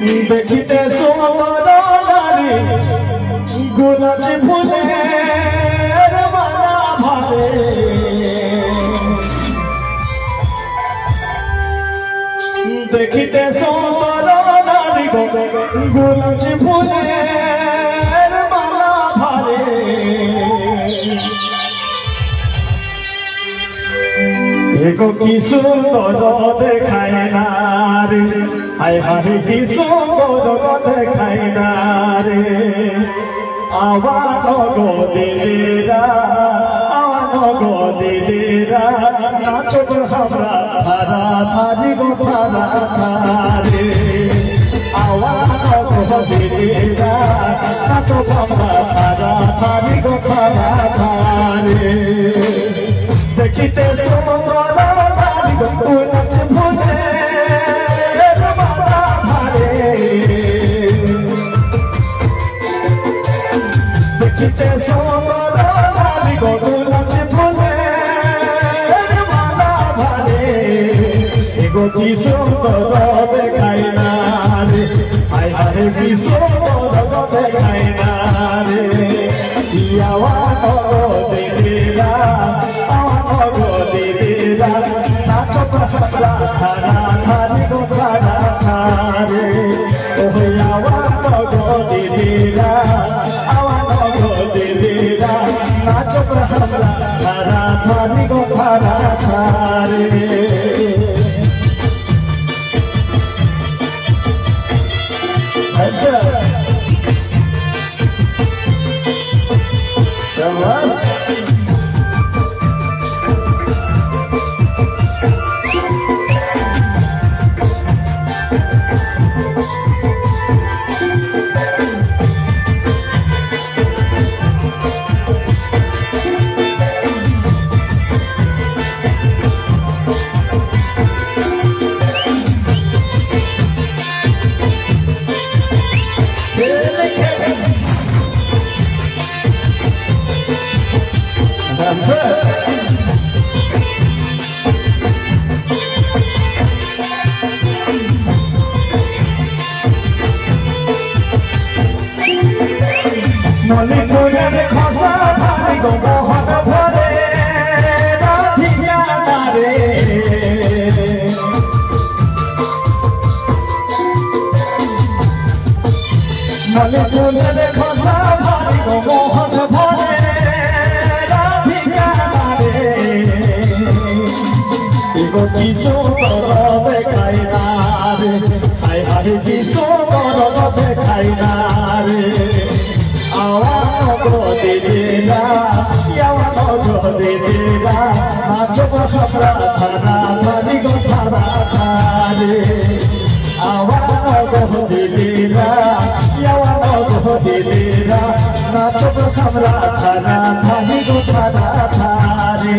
দেখিতে সুন্দর নারী গোলাপি ফুলের মালা ভারে দেখিতে সুন্দর নারী গোলাপি ফুলের মালা ভারে এগো কি সুন্দর দেখায় না রে হায় হায় কি সুন্দর দেখায় না রে আওয়ানো গো দিদিরা আওয়ানো গো দিদিরা নাচো আমরা ধারা ধারি গো ধারা ধারে আওয়ানো গো দিদিরা নাচো আমরা ধারা ধারি গো ধারা ধারে দেখিতে সুন্দর নারী গোলাপি ফুলের মালা ভারে দেখিতে সুন্দর নারী গোলাপি ফুলের মালা ভারে এগো কি সুন্দর দেখায় না রে হায় হায় কি সুন্দর দেখায় না রে ইয়াওয়ানো দিদিরা নাচো ধারা ধারা ধারি গো ধারা ধারে ওহে আওয়ানো গো দিদিরা আওয়ানো গো দিদিরা নাচো ধারা ধারা ধারি গো ধারা ধারে আচ্ছা শাবাশ That's it. মলিপুরের খসা ভারি গো মোহন ভরে রাধিয়া নারে মলিপুরের খসা ভারি গো মোহন ভরে এগো কি সুন্দর দেখায় না রে হায় হায় কি সুন্দর দেখায় না রে আওয়ানো গো দিদিরা আওয়ানো গো দিদিরা নাচো আমরা ধারা ধারি গো ধারা ধারে আওয়ানো গো দিদিরা আওয়ানো গো দিদিরা নাচো আমরা ধারা ধারি গো ধারা ধারে